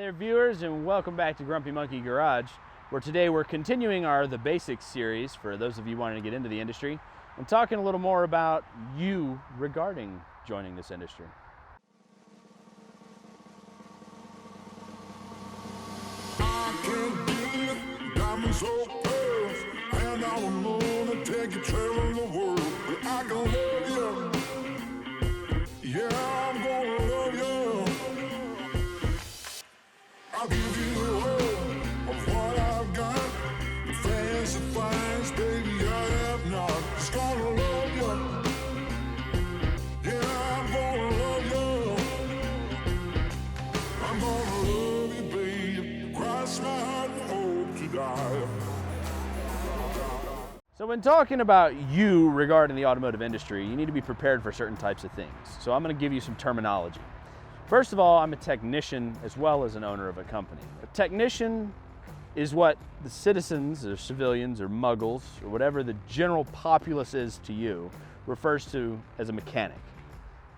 there, viewers, and welcome back to Grumpy Monkey Garage, where today we're continuing our The Basics series for those of you wanting to get into the industry and talking a little more about you regarding joining this industry. I'll give you all of what I've got. The fancy finds, baby, I have not. Just gonna love you. Yeah, I'm gonna love you. I'm gonna love you, babe. Cross my heart and hope to die. So when talking about you regarding the automotive industry, you need to be prepared for certain types of things. So I'm going to give you some terminology. First of all, I'm a technician as well as an owner of a company. A technician is what the citizens or civilians or muggles or whatever the general populace is to you refers to as a mechanic.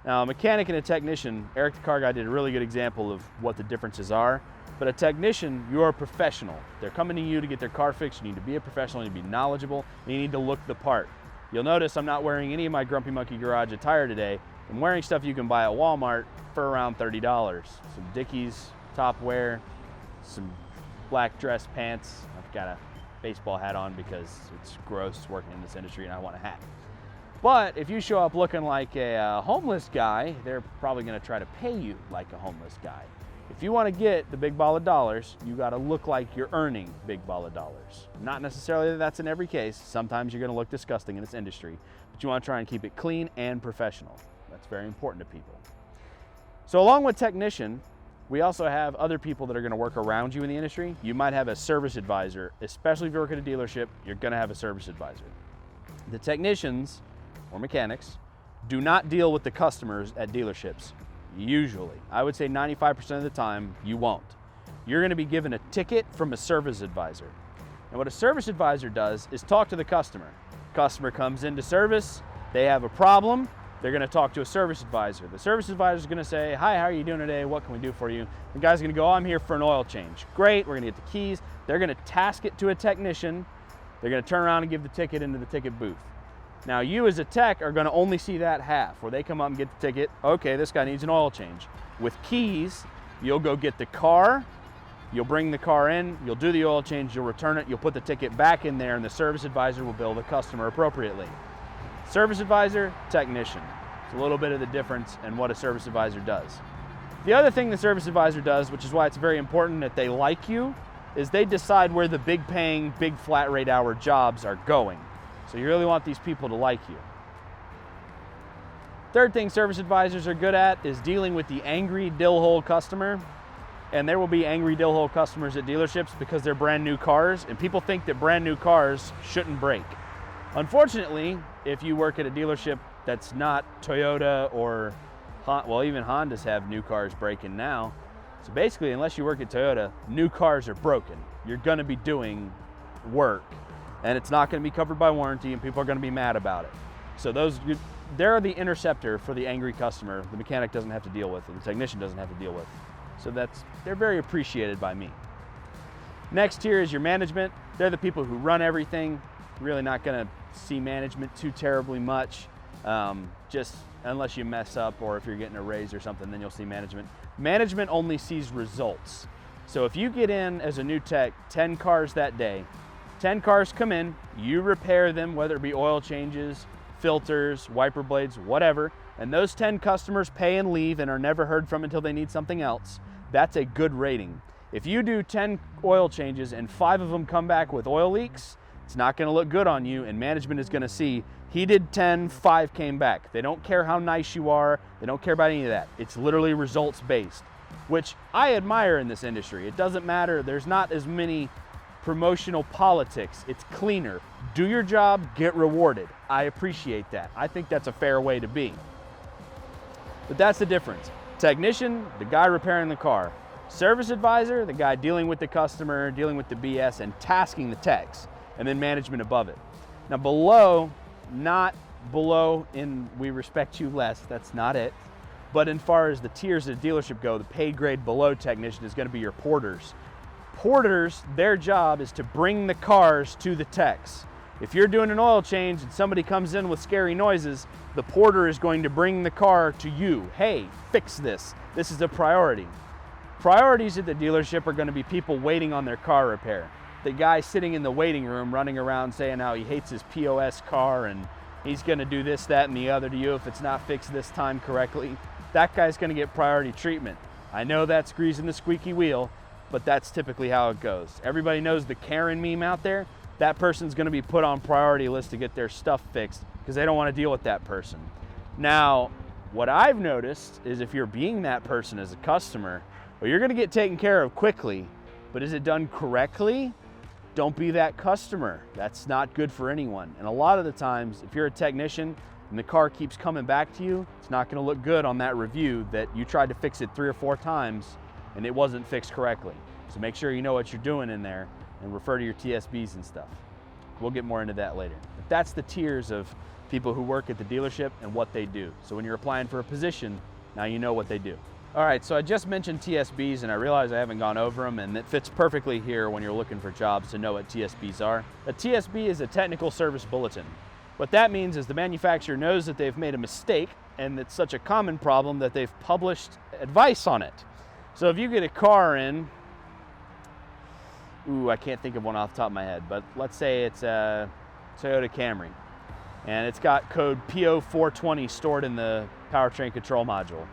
Now, a mechanic and a technician, Eric the Car Guy did a really good example of what the differences are. But a technician, you're a professional. They're coming to you to get their car fixed. You need to be a professional, you need to be knowledgeable, and you need to look the part. You'll notice I'm not wearing any of my Grumpy Monkey Garage attire today. I'm wearing stuff you can buy at Walmart for around $30. Some Dickies top wear, some black dress pants. I've got a baseball hat on because it's gross working in this industry and I want a hat. But if you show up looking like a homeless guy, they're probably gonna try to pay you like a homeless guy. If you want to get the big ball of dollars, you got to look like you're earning big ball of dollars. Not necessarily that that's in every case. Sometimes you're going to look disgusting in this industry, but you want to try and keep it clean and professional. That's very important to people. So along with technician, we also have other people that are going to work around you in the industry. You might have a service advisor, especially if you work at a dealership, you're going to have a service advisor. The technicians or mechanics do not deal with the customers at dealerships. Usually, I would say 95% of the time, you won't. You're going to be given a ticket from a service advisor. And what a service advisor does is talk to the customer. Customer comes into service, they have a problem, they're going to talk to a service advisor. The service advisor is going to say, "Hi, how are you doing today? What can we do for you?" The guy's going to go, "I'm here for an oil change." Great, we're going to get the keys. They're going to task it to a technician. They're going to turn around and give the ticket into the ticket booth. Now you as a tech are going to only see that half, where they come up and get the ticket. Okay, this guy needs an oil change. With keys, you'll go get the car, you'll bring the car in, you'll do the oil change, you'll return it, you'll put the ticket back in there, and the service advisor will bill the customer appropriately. Service advisor, technician. It's a little bit of the difference in what a service advisor does. The other thing the service advisor does, which is why it's very important that they like you, is they decide where the big paying, big flat rate hour jobs are going. So you really want these people to like you. Third thing service advisors are good at is dealing with the angry dillhole customer. And there will be angry dillhole customers at dealerships because they're brand new cars, and people think that brand new cars shouldn't break. Unfortunately, if you work at a dealership that's not Toyota or, well, even Hondas have new cars breaking now. So basically, unless you work at Toyota, new cars are broken. You're gonna be doing work, and it's not going to be covered by warranty, and people are going to be mad about it. So they're the interceptor for the angry customer. The mechanic doesn't have to deal with, and the technician doesn't have to deal with. So they're very appreciated by me. Next here is your management. They're the people who run everything. Really not going to see management too terribly much, just unless you mess up or if you're getting a raise or something, then you'll see management. Management only sees results. So if you get in as a new tech, 10 cars that day, 10 cars come in, you repair them, whether it be oil changes, filters, wiper blades, whatever, and those 10 customers pay and leave and are never heard from until they need something else, that's a good rating. If you do 10 oil changes and 5 of them come back with oil leaks, it's not going to look good on you, and management is going to see, he did 10, 5 came back. They don't care how nice you are, they don't care about any of that. It's literally results based, which I admire in this industry. It doesn't matter, there's not as many promotional politics. It's cleaner. Do your job, get rewarded. I appreciate that. I think that's a fair way to be. But that's the difference. Technician, the guy repairing the car. Service advisor, the guy dealing with the customer, dealing with the BS and tasking the techs, and then management above it. Now below, not below in we respect you less, that's not it. But as far as the tiers of the dealership go, the paid grade below technician is going to be your porters. Porters, their job is to bring the cars to the techs. If you're doing an oil change and somebody comes in with scary noises, the porter is going to bring the car to you. Hey, fix this. This is a priority. Priorities at the dealership are going to be people waiting on their car repair. The guy sitting in the waiting room running around saying how he hates his POS car and he's going to do this, that, and the other to you if it's not fixed this time correctly. That guy's going to get priority treatment. I know that's greasing the squeaky wheel, but that's typically how it goes. Everybody knows the Karen meme out there. That person's going to be put on priority list to get their stuff fixed because they don't want to deal with that person. Now, what I've noticed is if you're being that person as a customer, well, you're going to get taken care of quickly, but is it done correctly? Don't be that customer. That's not good for anyone. And a lot of the times, if you're a technician and the car keeps coming back to you, it's not going to look good on that review that you tried to fix it 3 or 4 times and it wasn't fixed correctly. So make sure you know what you're doing in there and refer to your TSBs and stuff. We'll get more into that later. But that's the tiers of people who work at the dealership and what they do. So when you're applying for a position, now you know what they do. All right, so I just mentioned TSBs and I realize I haven't gone over them, and it fits perfectly here when you're looking for jobs to know what TSBs are. A TSB is a technical service bulletin. What that means is the manufacturer knows that they've made a mistake and it's such a common problem that they've published advice on it. So if you get a car in, I can't think of one off the top of my head, but let's say it's a Toyota Camry and it's got code PO420 stored in the powertrain control module.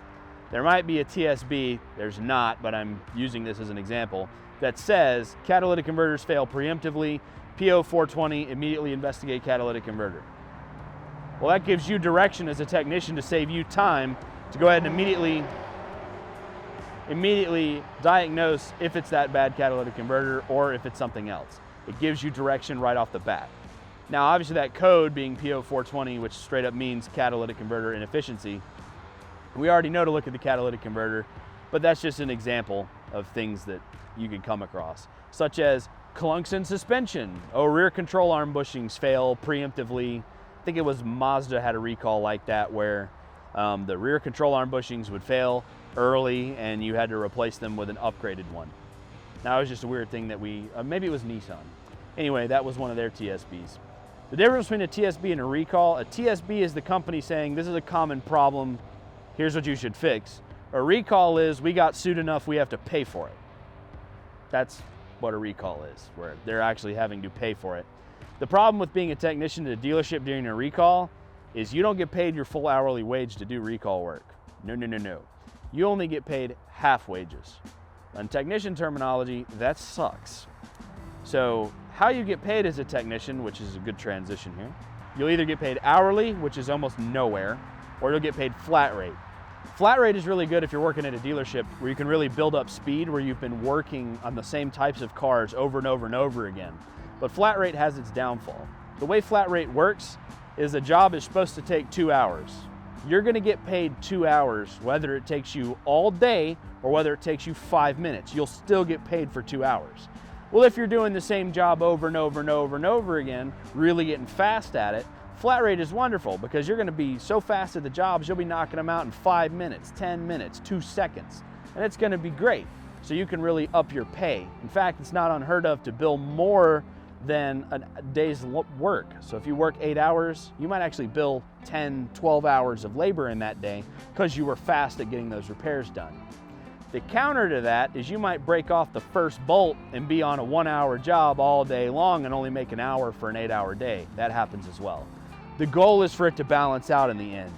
There might be a TSB, there's not, but I'm using this as an example, that says catalytic converters fail preemptively, PO420, immediately investigate catalytic converter. Well, that gives you direction as a technician to save you time to go ahead and immediately diagnose if it's that bad catalytic converter or if it's something else. It gives you direction right off the bat. Now, obviously that code being PO420, which straight up means catalytic converter inefficiency, we already know to look at the catalytic converter, but that's just an example of things that you can come across, such as clunks in suspension. Rear control arm bushings fail preemptively. I think it was Mazda had a recall like that where the rear control arm bushings would fail early and you had to replace them with an upgraded one. Now, it was just a weird thing that maybe it was Nissan. Anyway, that was one of their TSBs. The difference between a TSB and a TSB is the company saying this is a common problem, here's what you should fix. A recall is we got sued enough, we have to pay for it. That's what a recall is, where they're actually having to pay for it. The problem with being a technician at a dealership during a recall is you don't get paid your full hourly wage to do recall work. No. You only get paid half wages. In technician terminology, that sucks. So how you get paid as a technician, which is a good transition here, you'll either get paid hourly, which is almost nowhere, or you'll get paid flat rate. Flat rate is really good if you're working at a dealership where you can really build up speed, where you've been working on the same types of cars over and over and over again. But flat rate has its downfall. The way flat rate works is a job is supposed to take 2 hours. You're gonna get paid 2 hours, whether it takes you all day or whether it takes you 5 minutes. You'll still get paid for 2 hours. Well, if you're doing the same job over and over and over and over again, really getting fast at it, flat rate is wonderful because you're gonna be so fast at the jobs, you'll be knocking them out in 5 minutes, 10 minutes, 2 seconds, and it's gonna be great. So you can really up your pay. In fact, it's not unheard of to bill more than a day's work. So if you work 8 hours, you might actually bill 10, 12 hours of labor in that day because you were fast at getting those repairs done. The counter to that is you might break off the first bolt and be on a 1 hour job all day long and only make an hour for an 8 hour day. That happens as well. The goal is for it to balance out in the end.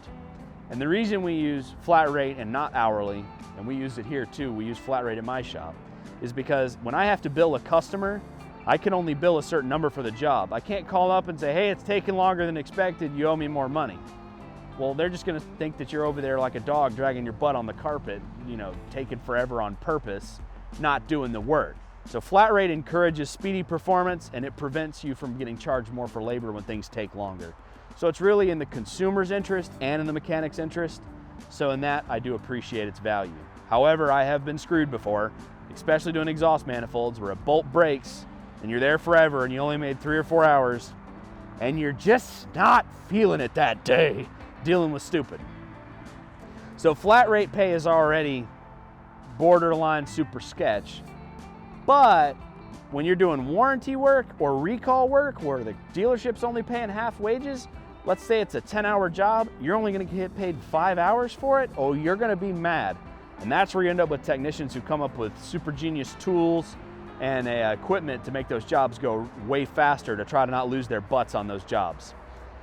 And the reason we use flat rate and not hourly, and we use it here too, we use flat rate at my shop, is because when I have to bill a customer, I can only bill a certain number for the job. I can't call up and say, hey, it's taking longer than expected, you owe me more money. Well, they're just gonna think that you're over there like a dog dragging your butt on the carpet, taking forever on purpose, not doing the work. So flat rate encourages speedy performance and it prevents you from getting charged more for labor when things take longer. So it's really in the consumer's interest and in the mechanic's interest. So in that, I do appreciate its value. However, I have been screwed before, especially doing exhaust manifolds where a bolt breaks and you're there forever and you only made 3 or 4 hours and you're just not feeling it that day, dealing with stupid. So flat rate pay is already borderline super sketch. But when you're doing warranty work or recall work where the dealership's only paying half wages, let's say it's a 10-hour job, you're only gonna get paid 5 hours for it, oh, you're gonna be mad. And that's where you end up with technicians who come up with super genius tools and equipment to make those jobs go way faster to try to not lose their butts on those jobs.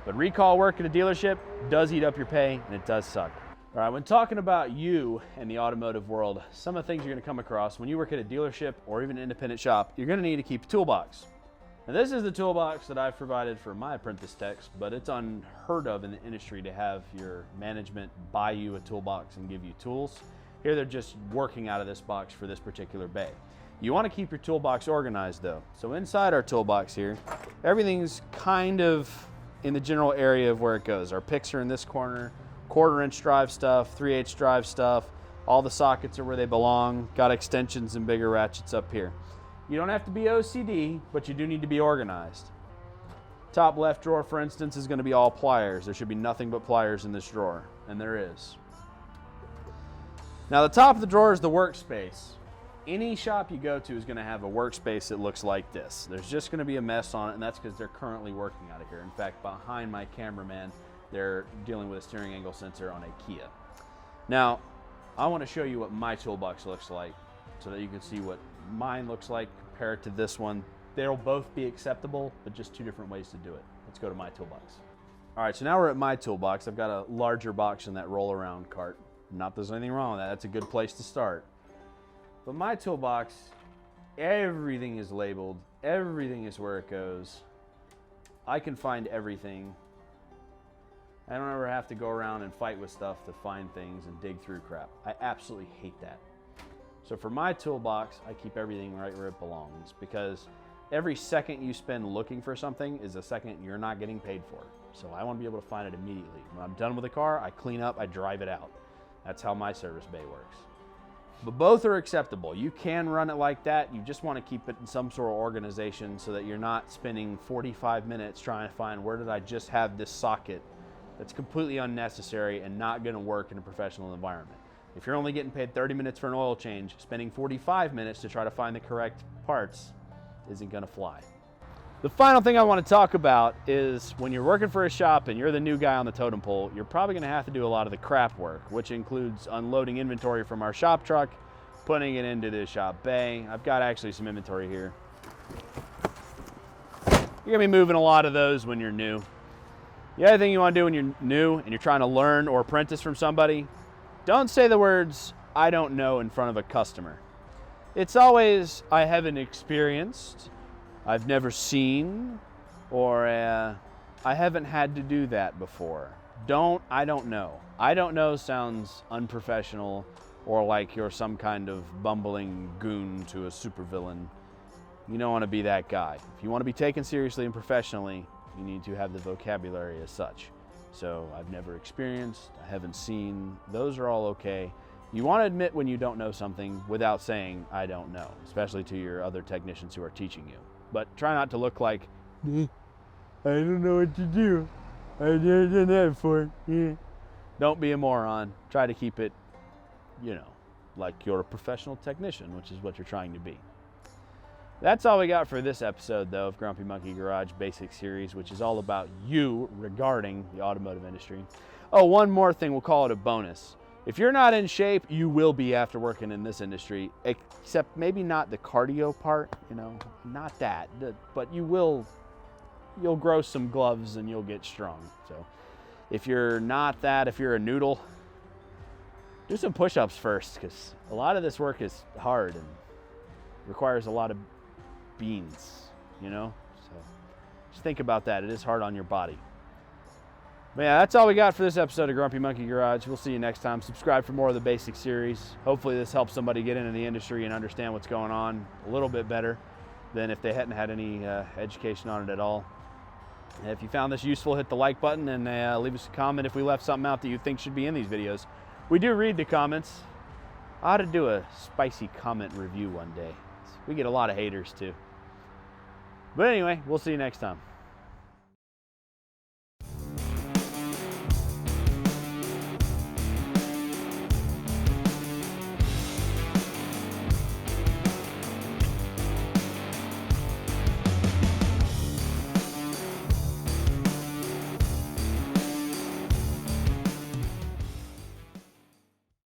But recall work at a dealership does eat up your pay, and it does suck. All right, when talking about you in the automotive world, some of the things you're gonna come across when you work at a dealership or even an independent shop, you're gonna need to keep a toolbox. Now this is the toolbox that I've provided for my apprentice techs, but it's unheard of in the industry to have your management buy you a toolbox and give you tools. Here they're just working out of this box for this particular bay. You want to keep your toolbox organized though. So inside our toolbox here, everything's kind of in the general area of where it goes. Our picks are in this corner, 1/4 inch drive stuff, 3/8 drive stuff, all the sockets are where they belong, got extensions and bigger ratchets up here. You don't have to be OCD, but you do need to be organized. Top left drawer, for instance, is going to be all pliers. There should be nothing but pliers in this drawer, and there is. Now the top of the drawer is the workspace. Any shop you go to is going to have a workspace that looks like this. There's just going to be a mess on it, and that's because they're currently working out of here. In fact, behind my cameraman, they're dealing with a steering angle sensor on a Kia. Now, I want to show you what my toolbox looks like so that you can see what mine looks like compared to this one. They'll both be acceptable, but just two different ways to do it. Let's go to my toolbox. All right, so now we're at my toolbox. I've got a larger box than that roll-around cart. Not that there's anything wrong with that. That's a good place to start. But my toolbox, everything is labeled. Everything is where it goes. I can find everything. I don't ever have to go around and fight with stuff to find things and dig through crap. I absolutely hate that. So for my toolbox, I keep everything right where it belongs, because every second you spend looking for something is a second you're not getting paid for. So I want to be able to find it immediately. When I'm done with the car, I clean up, I drive it out. That's how my service bay works. But both are acceptable. You can run it like that. You just want to keep it in some sort of organization so that you're not spending 45 minutes trying to find where did I just have this socket that's completely unnecessary and not going to work in a professional environment. If you're only getting paid 30 minutes for an oil change, spending 45 minutes to try to find the correct parts isn't going to fly. The final thing I want to talk about is when you're working for a shop and you're the new guy on the totem pole, you're probably going to have to do a lot of the crap work, which includes unloading inventory from our shop truck, putting it into the shop bay. I've got actually some inventory here. You're going to be moving a lot of those when you're new. The other thing you want to do when you're new and you're trying to learn or apprentice from somebody, don't say the words, "I don't know," in front of a customer. It's always, "I haven't experienced," "I've never seen," or "I haven't had to do that before." I don't know. I don't know sounds unprofessional or like you're some kind of bumbling goon to a supervillain. You don't want to be that guy. If you want to be taken seriously and professionally, you need to have the vocabulary as such. So I've never experienced, I haven't seen, those are all okay. You want to admit when you don't know something without saying, "I don't know," especially to your other technicians who are teaching you. But try not to look like, "I don't know what to do. I've never done that before." Don't be a moron. Try to keep it, like you're a professional technician, which is what you're trying to be. That's all we got for this episode, though, of Grumpy Monkey Garage Basic Series, which is all about you regarding the automotive industry. Oh, one more thing, we'll call it a bonus. If you're not in shape, you will be after working in this industry, except maybe not the cardio part, not that, but you'll grow some gloves and you'll get strong. So if you're not that, if you're a noodle, do some push-ups first, because a lot of this work is hard and requires a lot of beans, so just think about that. It is hard on your body. But yeah, that's all we got for this episode of Grumpy Monkey Garage. We'll see you next time. Subscribe for more of the basic series. Hopefully this helps somebody get into the industry and understand what's going on a little bit better than if they hadn't had any education on it at all. And if you found this useful, hit the like button and leave us a comment if we left something out that you think should be in these videos. We do read the comments. I ought to do a spicy comment review one day. We get a lot of haters too. But anyway, we'll see you next time.